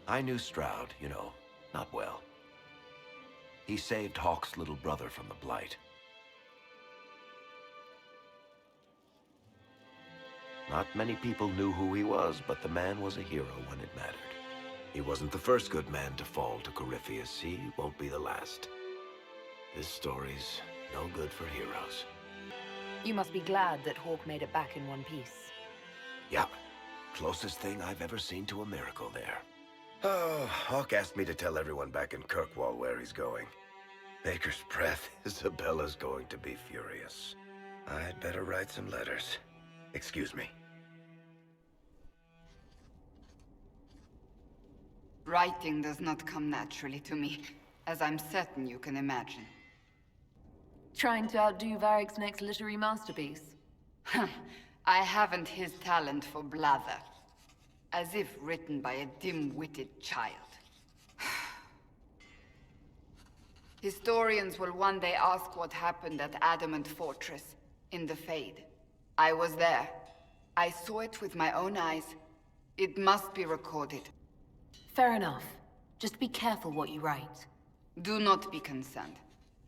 I knew Stroud, you know, not well. He saved Hawke's little brother from the Blight. Not many people knew who he was, but the man was a hero when it mattered. He wasn't the first good man to fall to Corypheus. He won't be the last. This story's no good for heroes. You must be glad that Hawke made it back in one piece. Yep. Closest thing I've ever seen to a miracle there. Oh, Hawke asked me to tell everyone back in Kirkwall where he's going. Baker's breath, Isabella's going to be furious. I'd better write some letters. Excuse me. Writing does not come naturally to me, as I'm certain you can imagine. Trying to outdo Varric's next literary masterpiece? I haven't his talent for blather. As if written by a dim-witted child. Historians will one day ask what happened at Adamant Fortress, in the Fade. I was there. I saw it with my own eyes. It must be recorded. Fair enough. Just be careful what you write. Do not be concerned.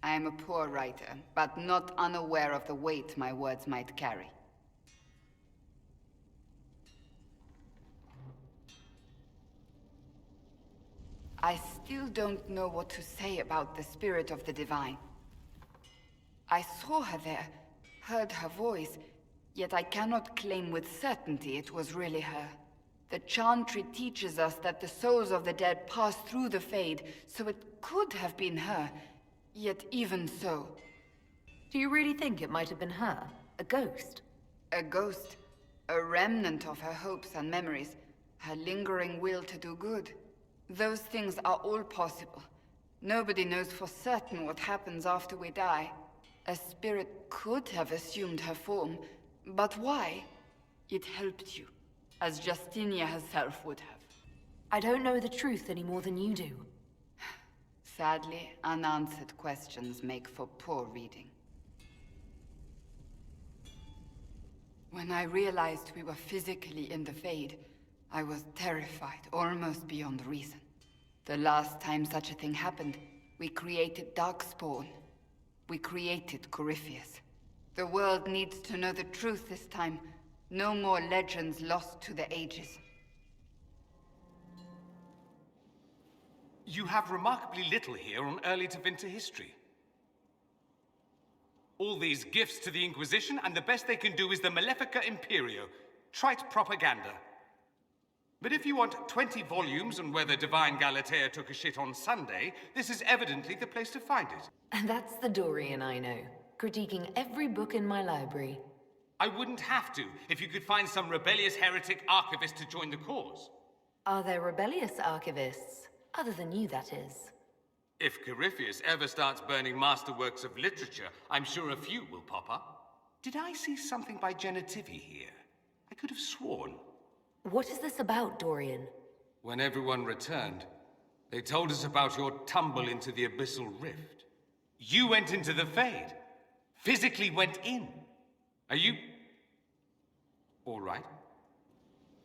I am a poor writer, but not unaware of the weight my words might carry. I still don't know what to say about the spirit of the divine. I saw her there, heard her voice, yet I cannot claim with certainty it was really her. The Chantry teaches us that the souls of the dead pass through the Fade, so it could have been her, yet even so. Do you really think it might have been her? A ghost? A ghost. A remnant of her hopes and memories, her lingering will to do good. Those things are all possible. Nobody knows for certain what happens after we die. A spirit could have assumed her form, but why? It helped you, as Justinia herself would have. I don't know the truth any more than you do. Sadly, unanswered questions make for poor reading. When I realized we were physically in the Fade, I was terrified, almost beyond reason. The last time such a thing happened, we created Darkspawn. We created Corypheus. The world needs to know the truth this time. No more legends lost to the ages. You have remarkably little here on early Tevinter history. All these gifts to the Inquisition, and the best they can do is the Malefica Imperio. Trite propaganda. But if you want 20 volumes on whether Divine Galatea took a shit on Sunday, this is evidently the place to find it. And that's the Dorian I know, critiquing every book in my library. I wouldn't have to, if you could find some rebellious heretic archivist to join the cause. Are there rebellious archivists? Other than you, that is. If Corypheus ever starts burning masterworks of literature, I'm sure a few will pop up. Did I see something by Genitivi here? I could have sworn. What is this about, Dorian? When everyone returned, they told us about your tumble into the Abyssal Rift. You went into the Fade. Physically went in. Are you... all right?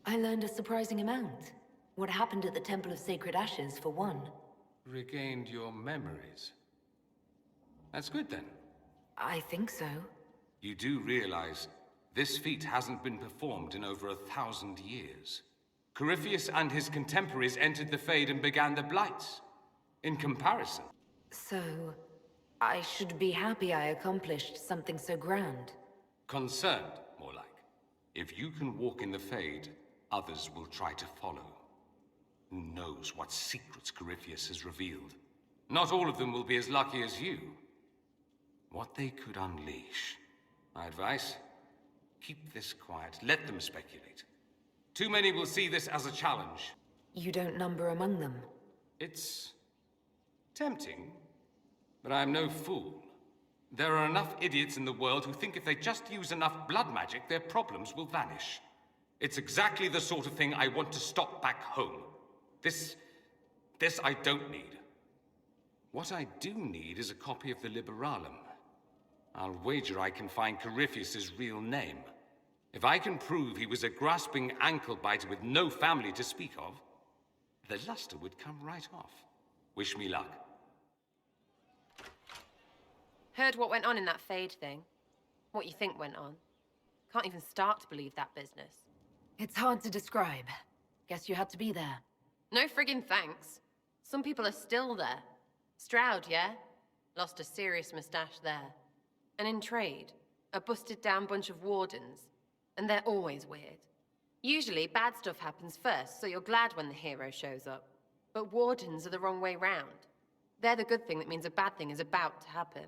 I learned a surprising amount. What happened at the Temple of Sacred Ashes, for one. Regained your memories. That's good, then. I think so. You do realize this feat hasn't been performed in over 1,000 years. Corypheus and his contemporaries entered the Fade and began the Blights. In comparison... So... I should be happy I accomplished something so grand. Concerned, more like. If you can walk in the Fade, others will try to follow. Who knows what secrets Corypheus has revealed? Not all of them will be as lucky as you. What they could unleash. My advice? Keep this quiet. Let them speculate. Too many will see this as a challenge. You don't number among them. It's... tempting. But I'm no fool. There are enough idiots in the world who think if they just use enough blood magic, their problems will vanish. It's exactly the sort of thing I want to stop back home. This I don't need. What I do need is a copy of the Liberalum. I'll wager I can find Corypheus's real name. If I can prove he was a grasping ankle-biter with no family to speak of, the luster would come right off. Wish me luck. Heard what went on in that Fade thing. What you think went on. Can't even start to believe that business. It's hard to describe. Guess you had to be there. No friggin' thanks. Some people are still there. Stroud, yeah? Lost a serious mustache there. And in trade, a busted down bunch of wardens. And they're always weird. Usually, bad stuff happens first, so you're glad when the hero shows up. But wardens are the wrong way round. They're the good thing that means a bad thing is about to happen.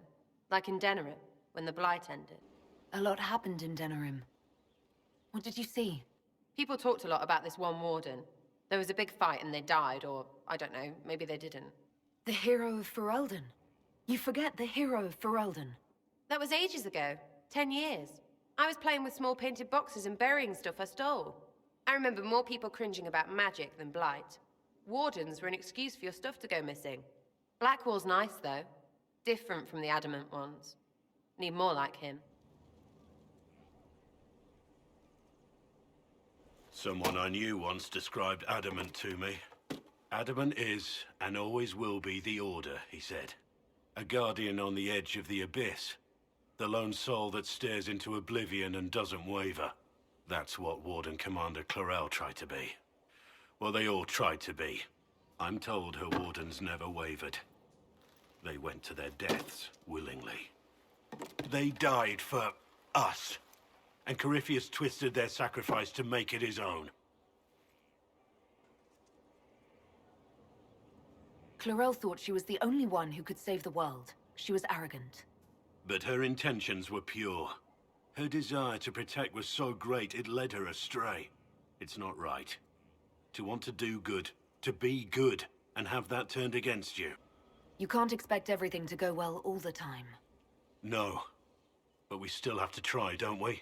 Like in Denerim, when the Blight ended. A lot happened in Denerim. What did you see? People talked a lot about this one warden. There was a big fight and they died, or, I don't know, maybe they didn't. The hero of Ferelden. You forget the hero of Ferelden. That was ages ago. 10 years. I was playing with small painted boxes and burying stuff I stole. I remember more people cringing about magic than Blight. Wardens were an excuse for your stuff to go missing. Blackwall's nice, though. Different from the Adamant ones. Need more like him. Someone I knew once described Adamant to me. Adamant is, and always will be, the Order, he said. A guardian on the edge of the abyss. The lone soul that stares into oblivion and doesn't waver. That's what Warden Commander Clarel tried to be. Well, they all tried to be. I'm told her wardens never wavered. They went to their deaths willingly. They died for us. And Corypheus twisted their sacrifice to make it his own. Clarel thought she was the only one who could save the world. She was arrogant. But her intentions were pure. Her desire to protect was so great it led her astray. It's not right. To want to do good, to be good, and have that turned against you. You can't expect everything to go well all the time. No. But we still have to try, don't we?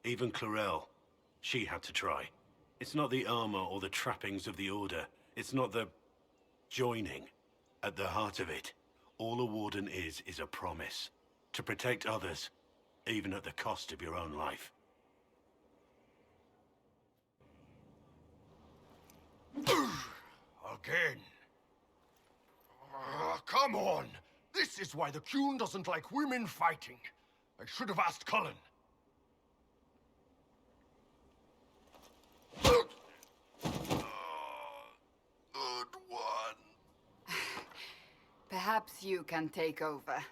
Even Clarel. She had to try. It's not the armor or the trappings of the Order. It's not the... joining. At the heart of it, all a Warden is a promise. To protect others, even at the cost of your own life. Again. Come on! This is why the Qun doesn't like women fighting. I should have asked Cullen. Good one. Perhaps you can take over.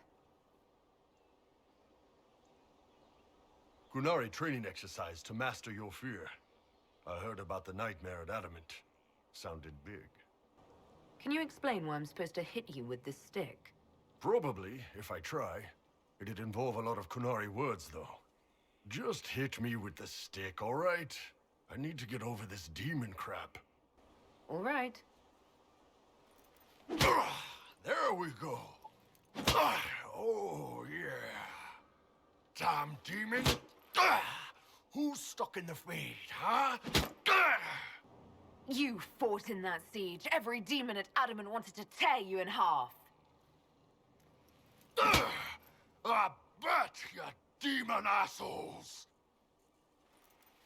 Qunari training exercise to master your fear. I heard about the nightmare at Adamant. Sounded big. Can you explain why I'm supposed to hit you with this stick? Probably, if I try. It'd involve a lot of Qunari words, though. Just hit me with the stick, all right? I need to get over this demon crap. All right. There we go. Oh, yeah. Damn demon. Who's stuck in the Fade, huh? You fought in that siege. Every demon at Adamant wanted to tear you in half. I bet, you demon assholes!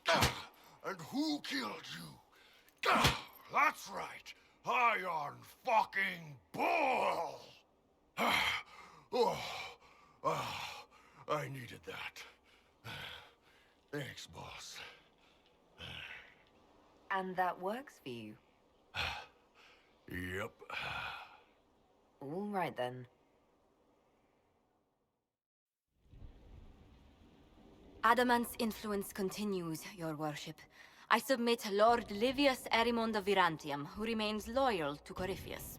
And who killed you? That's right, Iron fucking Bull! I needed that. Thanks, boss. And that works for you. Yep. All right, then. Adamant's influence continues, your worship. I submit Lord Livius Erimond of Virantium, who remains loyal to Corypheus.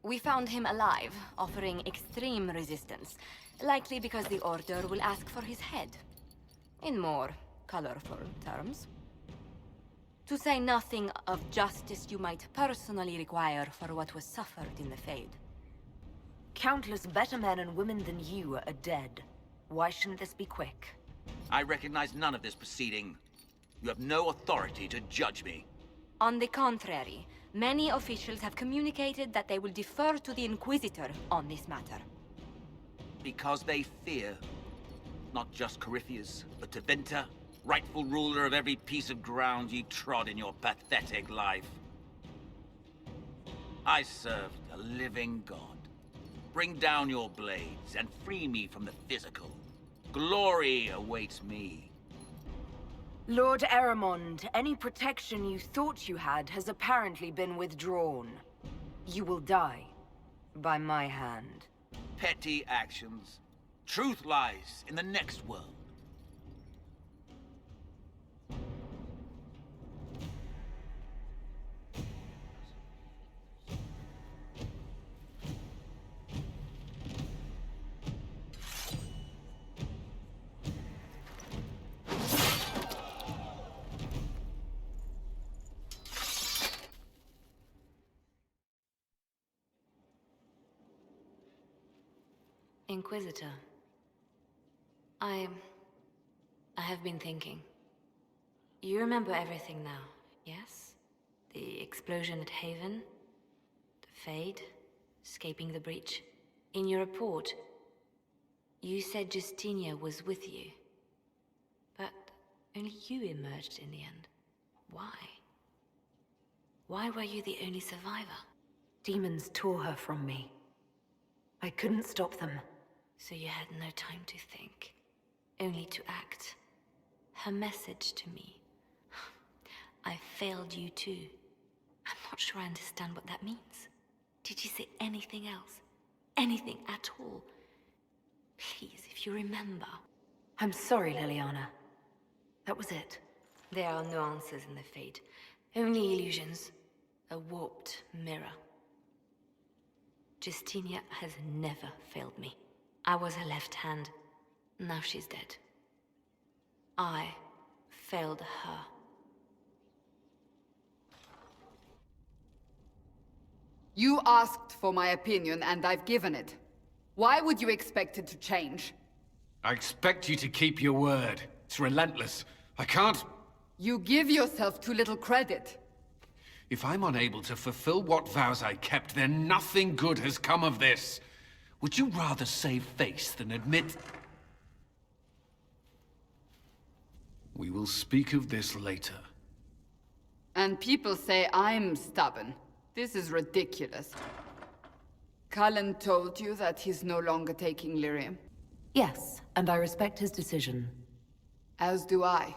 We found him alive, offering extreme resistance, likely because the Order will ask for his head. In more colorful terms. To say nothing of justice you might personally require for what was suffered in the Fade. Countless better men and women than you are dead. Why shouldn't this be quick? I recognize none of this proceeding. You have no authority to judge me. On the contrary, many officials have communicated that they will defer to the Inquisitor on this matter. Because they fear. Not just Corypheus, but Tevinter, rightful ruler of every piece of ground ye trod in your pathetic life. I serve a living god. Bring down your blades and free me from the physical. Glory awaits me. Lord Aramond, any protection you thought you had has apparently been withdrawn. You will die. By my hand. Petty actions. Truth lies in the next world. Inquisitor. I have been thinking. You remember everything now, yes? The explosion at Haven, the Fade, escaping the breach. In your report, you said Justinia was with you. But only you emerged in the end. Why? Why were you the only survivor? Demons tore her from me. I couldn't stop them. So you had no time to think, only to act. Her message to me. I failed you too. I'm not sure I understand what that means. Did you say anything else? Anything at all? Please, if you remember. I'm sorry, Liliana. That was it. There are no answers in the Fate. Only illusions. A warped mirror. Justinia has never failed me. I was her left hand. Now she's dead. I failed her. You asked for my opinion, and I've given it. Why would you expect it to change? I expect you to keep your word. It's relentless. I can't... You give yourself too little credit. If I'm unable to fulfill what vows I kept, then nothing good has come of this. Would you rather save face than admit... We will speak of this later. And people say I'm stubborn. This is ridiculous. Cullen told you that he's no longer taking lyrium? Yes, and I respect his decision. As do I.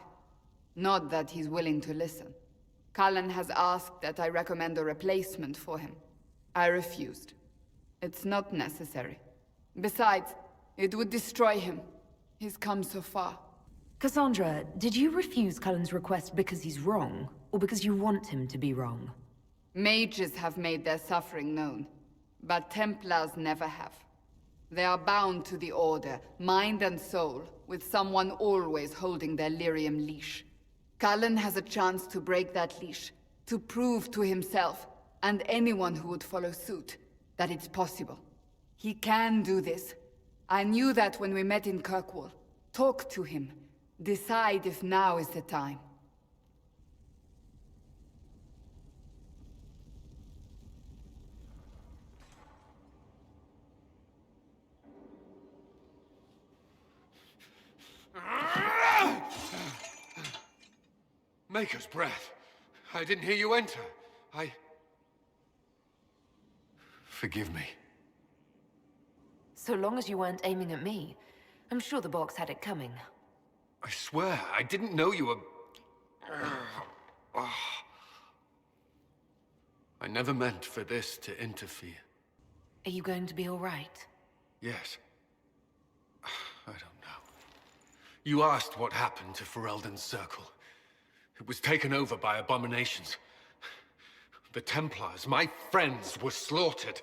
Not that he's willing to listen. Cullen has asked that I recommend a replacement for him. I refused. It's not necessary. Besides, it would destroy him. He's come so far. Cassandra, did you refuse Cullen's request because he's wrong, or because you want him to be wrong? Mages have made their suffering known, but Templars never have. They are bound to the Order, mind and soul, with someone always holding their lyrium leash. Cullen has a chance to break that leash, to prove to himself, and anyone who would follow suit, that it's possible. He can do this. I knew that when we met in Kirkwall. Talk to him. Decide if now is the time. Maker's breath. I didn't hear you enter. Forgive me. So long as you weren't aiming at me, I'm sure the box had it coming. I swear, I didn't know you were... I never meant for this to interfere. Are you going to be all right? Yes. I don't know. You asked what happened to Ferelden's Circle. It was taken over by abominations. The Templars, my friends, were slaughtered.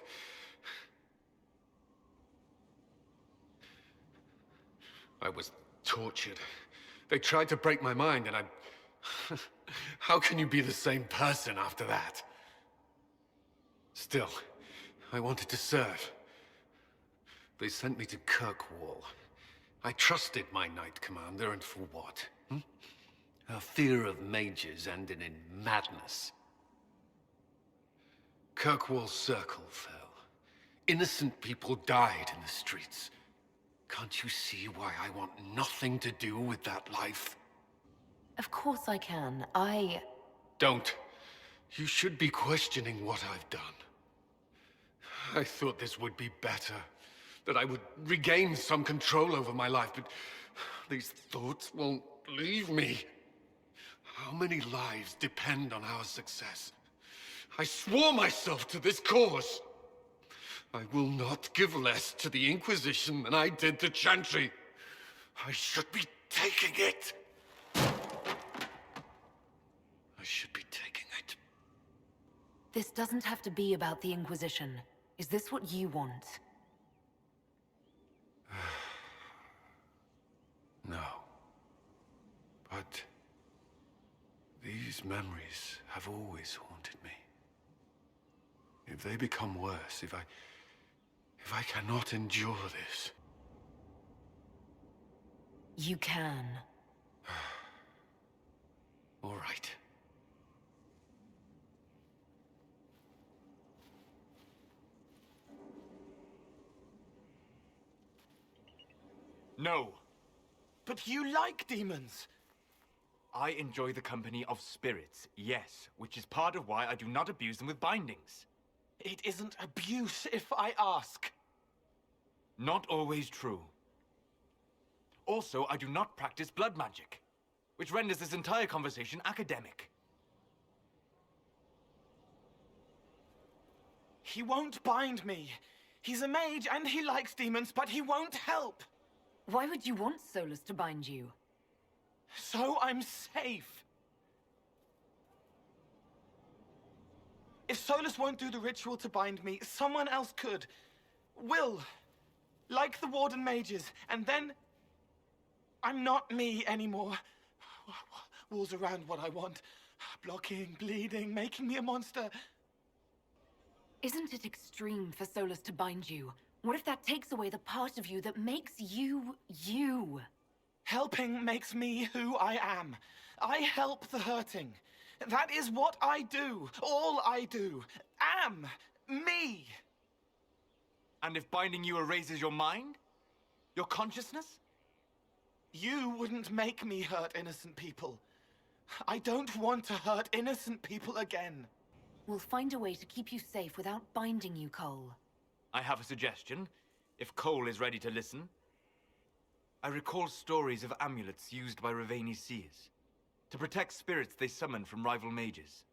I was tortured. They tried to break my mind, and I... How can you be the same person after that? Still, I wanted to serve. They sent me to Kirkwall. I trusted my Knight Commander, and for what? Her fear of mages ended in madness. Kirkwall's Circle fell. Innocent people died in the streets. Can't you see why I want nothing to do with that life? Of course I can. Don't. You should be questioning what I've done. I thought this would be better. That I would regain some control over my life, but these thoughts won't leave me. How many lives depend on our success? I swore myself to this cause. I will not give less to the Inquisition than I did to Chantry. I should be taking it. I should be taking it. This doesn't have to be about the Inquisition. Is this what you want? No. But these memories have always haunted me. If they become worse, if I cannot endure this... You can. All right. No. But you like demons. I enjoy the company of spirits, yes, which is part of why I do not abuse them with bindings. It isn't abuse if I ask. Not always true. Also, I do not practice blood magic, which renders this entire conversation academic. He won't bind me. He's a mage and he likes demons, but he won't help. Why would you want Solus to bind you? So I'm safe. If Solus won't do the ritual to bind me, someone else could. Will. Like the Warden mages, and then... I'm not me anymore. Walls around what I want. Blocking, bleeding, making me a monster. Isn't it extreme for Solus to bind you? What if that takes away the part of you that makes you, you? Helping makes me who I am. I help the hurting. That is what I do. All I do. Am. Me. And if binding you erases your mind? Your consciousness? You wouldn't make me hurt innocent people. I don't want to hurt innocent people again. We'll find a way to keep you safe without binding you, Cole. I have a suggestion, if Cole is ready to listen. I recall stories of amulets used by Ravani's seers to protect spirits they summoned from rival mages.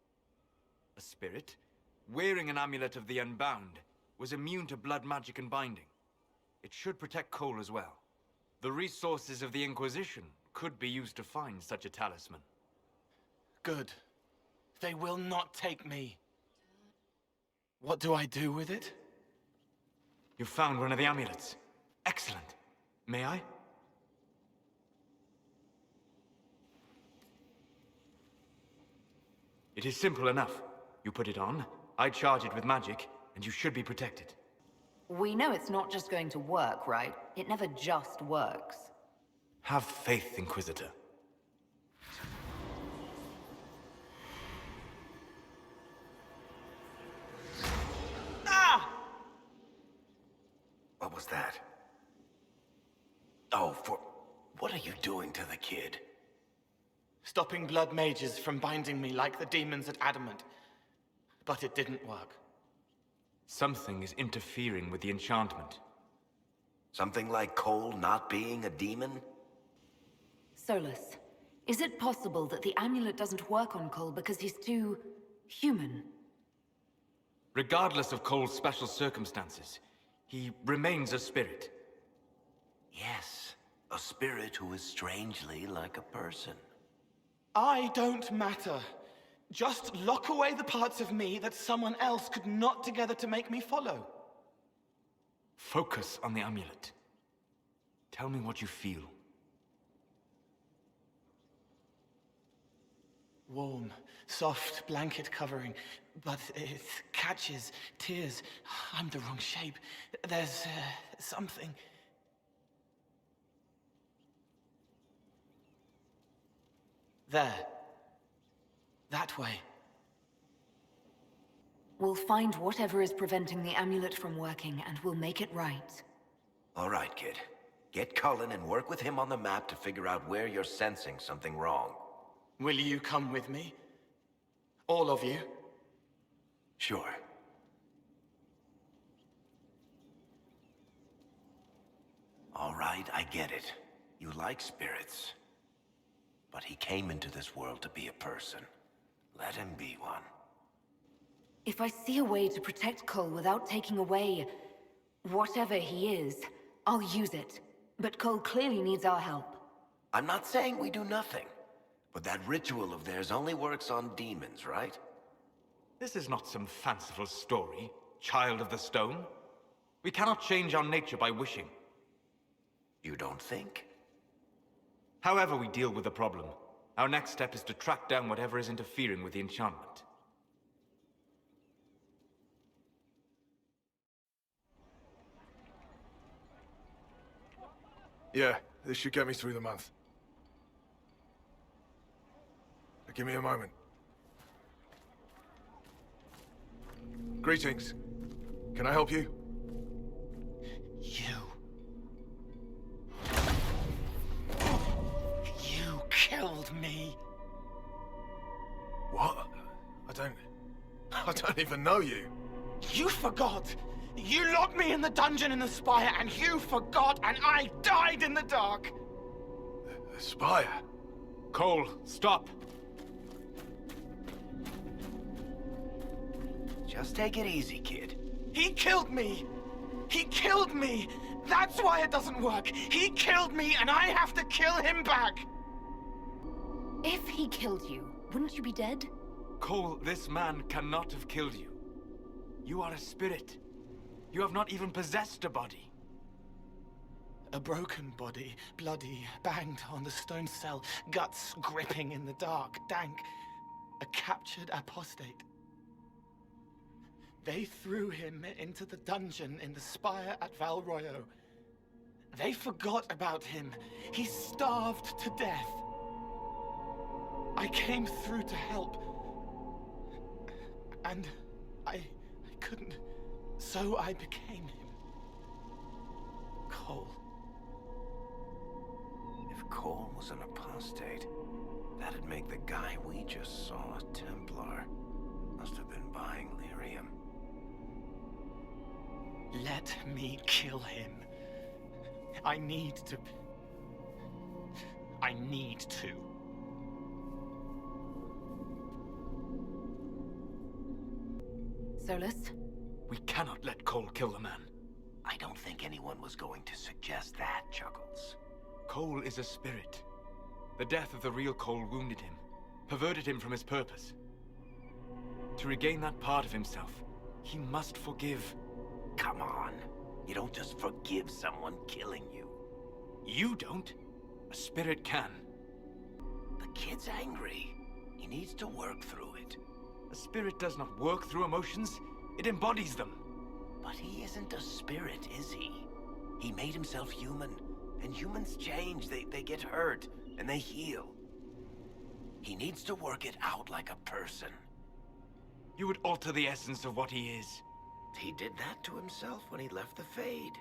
A spirit, wearing an amulet of the Unbound, was immune to blood magic and binding. It should protect Cole as well. The resources of the Inquisition could be used to find such a talisman. Good. They will not take me. What do I do with it? You found one of the amulets. Excellent. May I? It is simple enough. You put it on, I charge it with magic, and you should be protected. We know it's not just going to work, right? It never just works. Have faith, Inquisitor. Ah! What was that? Oh, what are you doing to the kid? Stopping blood mages from binding me like the demons at Adamant. But it didn't work. Something is interfering with the enchantment. Something like Cole not being a demon? Solus, is it possible that the amulet doesn't work on Cole because he's too... human? Regardless of Cole's special circumstances, he remains a spirit. Yes, a spirit who is strangely like a person. I don't matter. Just lock away the parts of me that someone else could knot together to make me follow. Focus on the amulet. Tell me what you feel. Warm, soft blanket covering, but it catches tears. I'm the wrong shape. There's something. There. That way. We'll find whatever is preventing the amulet from working, and we'll make it right. All right, kid. Get Cullen and work with him on the map to figure out where you're sensing something wrong. Will you come with me? All of you? Sure. All right, I get it. You like spirits. But he came into this world to be a person. Let him be one. If I see a way to protect Cole without taking away whatever he is, I'll use it. But Cole clearly needs our help. I'm not saying we do nothing. But that ritual of theirs only works on demons, right? This is not some fanciful story, child of the stone. We cannot change our nature by wishing. You don't think? However we deal with the problem, our next step is to track down whatever is interfering with the enchantment. Yeah, this should get me through the month. Give me a moment. Greetings. Can I help you? You killed me. What? I don't even know you. You forgot. You locked me in the dungeon in the spire, and you forgot, and I died in the dark. The spire? Cole, stop. Just take it easy, kid. He killed me. He killed me. That's why it doesn't work. He killed me, and I have to kill him back. If he killed you, wouldn't you be dead? Cole, this man cannot have killed you. You are a spirit. You have not even possessed a body. A broken body, bloody, banged on the stone cell, guts gripping in the dark, dank. A captured apostate. They threw him into the dungeon in the spire at Val Royo. They forgot about him. He starved to death. I came through to help. And I couldn't. So I became him. Cole. If Cole was an apostate, that'd make the guy we just saw a Templar. Must have been buying lyrium. Let me kill him. I need to. Solus? We cannot let Cole kill the man. I don't think anyone was going to suggest that, Chuckles. Cole is a spirit. The death of the real Cole wounded him, perverted him from his purpose. To regain that part of himself, he must forgive. Come on. You don't just forgive someone killing you. You don't. A spirit can. The kid's angry. He needs to work through it. A spirit does not work through emotions. It embodies them. But he isn't a spirit, is he? He made himself human. And humans change. They get hurt. And they heal. He needs to work it out like a person. You would alter the essence of what he is. He did that to himself when he left the Fade.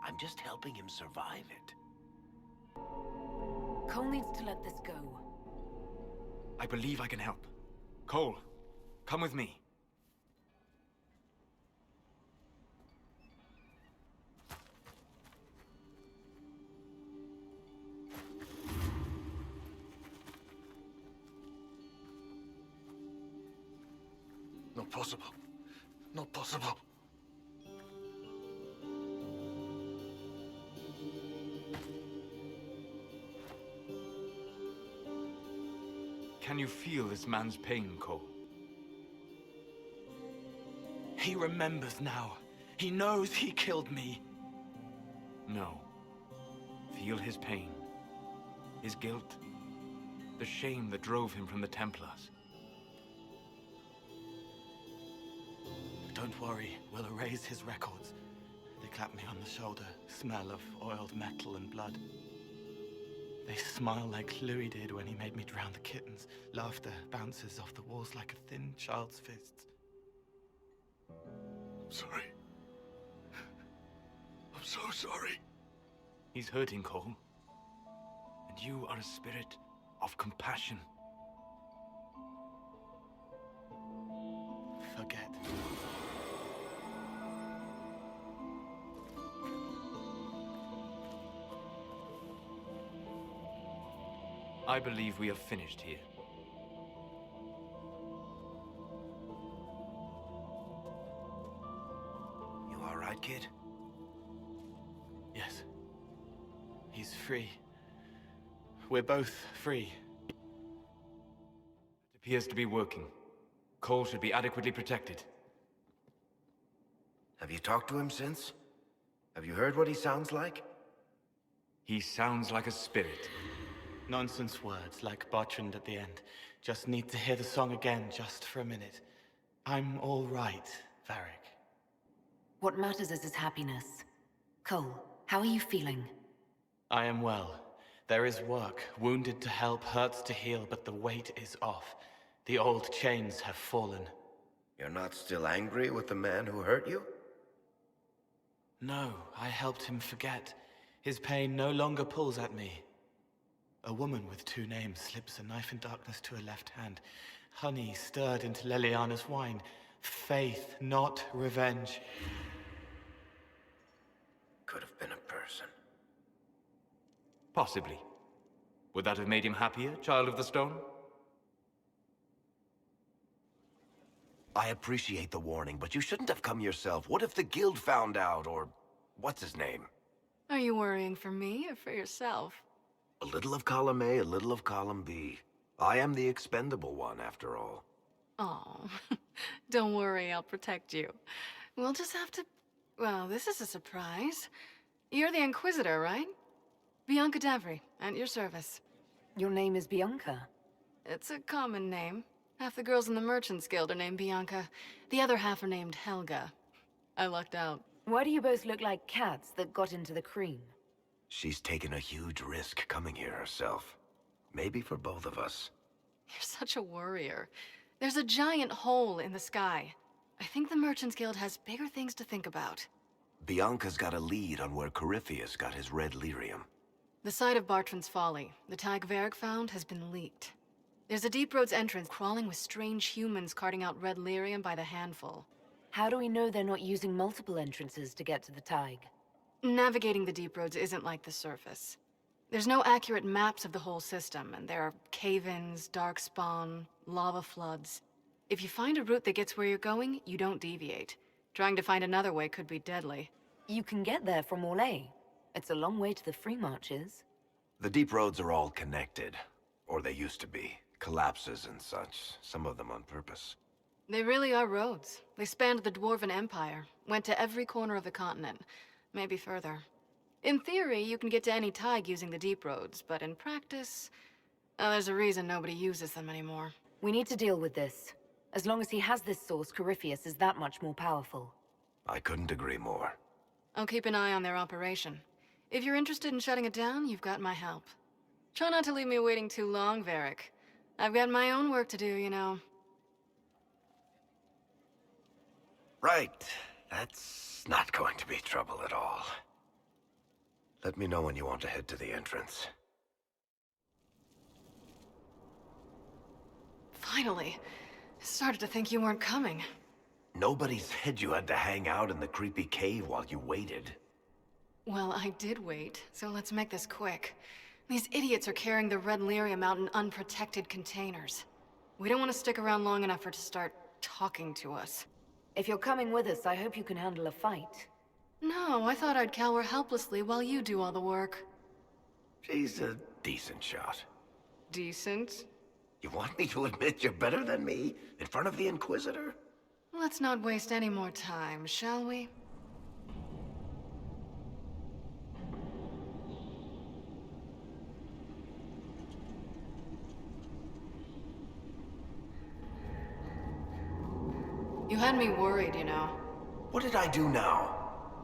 I'm just helping him survive it. Cole needs to let this go. I believe I can help. Cole, come with me. Not possible. Not possible. Can you feel this man's pain, Cole? He remembers now. He knows he killed me. No. Feel his pain. His guilt. The shame that drove him from the Templars. Don't worry, we'll erase his records. They clap me on the shoulder, smell of oiled metal and blood. They smile like Louis did when he made me drown the kittens. Laughter bounces off the walls like a thin child's fists. I'm sorry. I'm so sorry. He's hurting, Cole. And you are a spirit of compassion. Forget. I believe we are finished here. You all right, kid? Yes. He's free. We're both free. It appears to be working. Cole should be adequately protected. Have you talked to him since? Have you heard what he sounds like? He sounds like a spirit. Nonsense words, like Bertrand at the end. Just need to hear the song again, just for a minute. I'm all right, Varric. What matters is his happiness. Cole, how are you feeling? I am well. There is work. Wounded to help, hurts to heal, but the weight is off. The old chains have fallen. You're not still angry with the man who hurt you? No, I helped him forget. His pain no longer pulls at me. A woman with 2 names slips a knife in darkness to her left hand. Honey stirred into Leliana's wine. Faith, not revenge. Could have been a person. Possibly. Would that have made him happier, Child of the Stone? I appreciate the warning, but you shouldn't have come yourself. What if the guild found out, or what's his name? Are you worrying for me or for yourself? A little of column A, a little of column B. I am the expendable one, after all. Oh, don't worry, I'll protect you. We'll just have to... Well, this is a surprise. You're the Inquisitor, right? Bianca Davry, at your service. Your name is Bianca? It's a common name. Half the girls in the Merchants Guild are named Bianca. The other half are named Helga. I lucked out. Why do you both look like cats that got into the cream? She's taken a huge risk coming here herself. Maybe for both of us. You're such a worrier. There's a giant hole in the sky. I think the Merchants Guild has bigger things to think about. Bianca's got a lead on where Corypheus got his red lyrium. The site of Bartrand's Folly, the tag Varric found, has been leaked. There's a Deep Roads entrance crawling with strange humans carting out red lyrium by the handful. How do we know they're not using multiple entrances to get to the Tig? Navigating the Deep Roads isn't like the surface. There's no accurate maps of the whole system, and there are cave-ins, darkspawn, lava floods. If you find a route that gets where you're going, you don't deviate. Trying to find another way could be deadly. You can get there from Orlais. It's a long way to the Free Marches. The deep roads are all connected. Or they used to be. Collapses and such. Some of them on purpose. They really are roads. They spanned the Dwarven Empire, went to every corner of the continent, maybe further. In theory, you can get to any Tig using the deep roads, but in practice, there's a reason nobody uses them anymore. We need to deal with this. As long as he has this source, Corypheus is that much more powerful. I couldn't agree more. I'll keep an eye on their operation. If you're interested in shutting it down, you've got my help. Try not to leave me waiting too long, Varric. I've got my own work to do, you know. Right. That's not going to be trouble at all. Let me know when you want to head to the entrance. Finally. I started to think you weren't coming. Nobody said you had to hang out in the creepy cave while you waited. Well, I did wait, so let's make this quick. These idiots are carrying the red lyrium out in unprotected containers. We don't want to stick around long enough for it to start talking to us. If you're coming with us, I hope you can handle a fight. No, I thought I'd cower helplessly while you do all the work. She's a decent shot. Decent? You want me to admit you're better than me? In front of the Inquisitor? Let's not waste any more time, shall we? You had me worried, you know. What did I do now?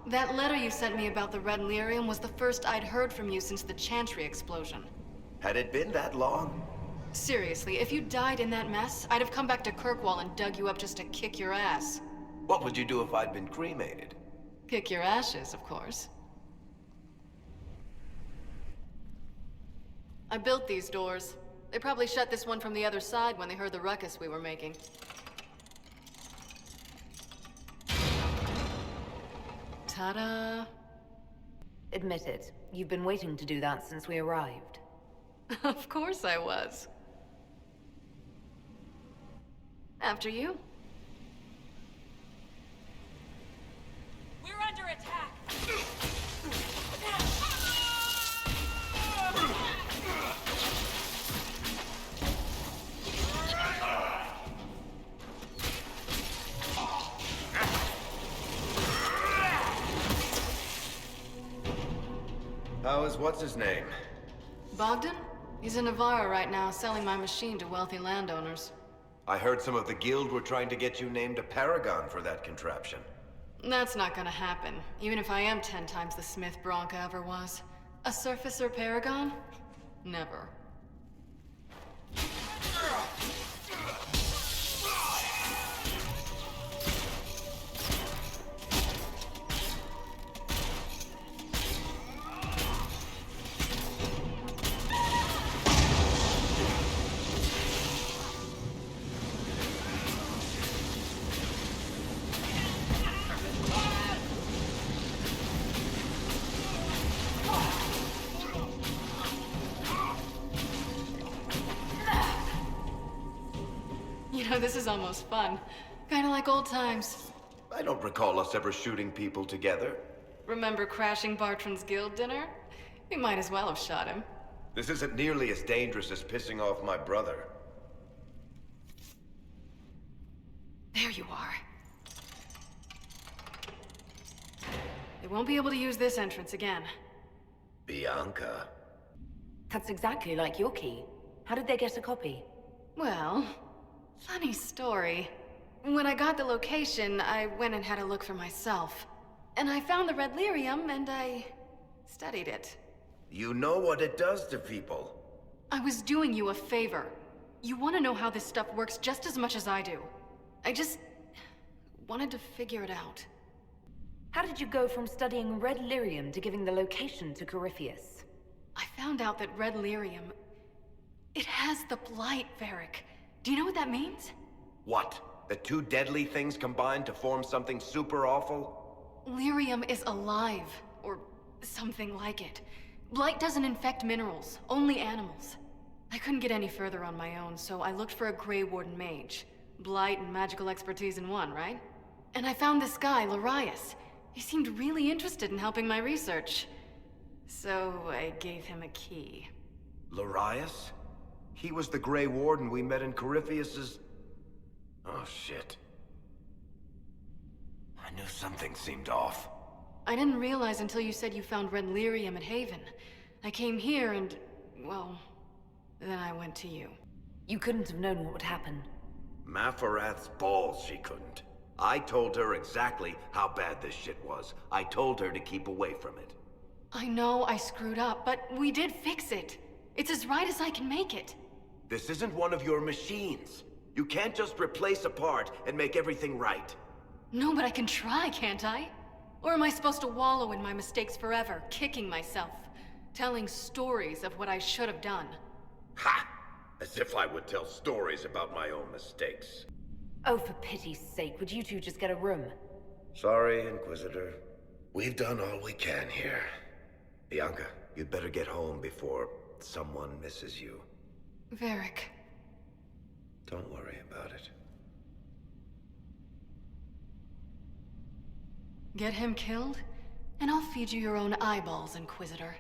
That letter you sent me about the red lyrium was the first I'd heard from you since the Chantry explosion. Had it been that long? Seriously, if you died in that mess, I'd have come back to Kirkwall and dug you up just to kick your ass. What would you do if I'd been cremated? Kick your ashes, of course. I built these doors. They probably shut this one from the other side when they heard the ruckus we were making. Ta-da! Admit it, you've been waiting to do that since we arrived. Of course I was. After you. We're under attack! How is what's-his-name? Bogdan? He's in Navarra right now, selling my machine to wealthy landowners. I heard some of the guild were trying to get you named a paragon for that contraption. That's not gonna happen, even if I am 10 times the Smith Bronca ever was. A surfacer paragon? Never. You know, this is almost fun. Kinda like old times. I don't recall us ever shooting people together. Remember crashing Bartran's guild dinner? We might as well have shot him. This isn't nearly as dangerous as pissing off my brother. There you are. They won't be able to use this entrance again. Bianca. That's exactly like your key. How did they get a copy? Well, funny story. When I got the location, I went and had a look for myself. And I found the red lyrium, and I studied it. You know what it does to people. I was doing you a favor. You want to know how this stuff works just as much as I do. I just wanted to figure it out. How did you go from studying red lyrium to giving the location to Corypheus? I found out that red lyrium... it has the blight, Varric. Do you know what that means? What? The two deadly things combined to form something super awful? Lyrium is alive, or something like it. Blight doesn't infect minerals, only animals. I couldn't get any further on my own, so I looked for a Grey Warden mage. Blight and magical expertise in one, right? And I found this guy, Larius. He seemed really interested in helping my research. So I gave him a key. Larius? He was the Grey Warden we met in Corypheus's... Oh, shit. I knew something seemed off. I didn't realize until you said you found red lyrium at Haven. I came here and, well, then I went to you. You couldn't have known what would happen. Mafarath's balls, she couldn't. I told her exactly how bad this shit was. I told her to keep away from it. I know I screwed up, but we did fix it. It's as right as I can make it. This isn't one of your machines. You can't just replace a part and make everything right. No, but I can try, can't I? Or am I supposed to wallow in my mistakes forever, kicking myself, telling stories of what I should have done? Ha! As if I would tell stories about my own mistakes. Oh, for pity's sake, would you two just get a room? Sorry, Inquisitor. We've done all we can here. Bianca, you'd better get home before someone misses you. Varric. Don't worry about it. Get him killed, and I'll feed you your own eyeballs, Inquisitor.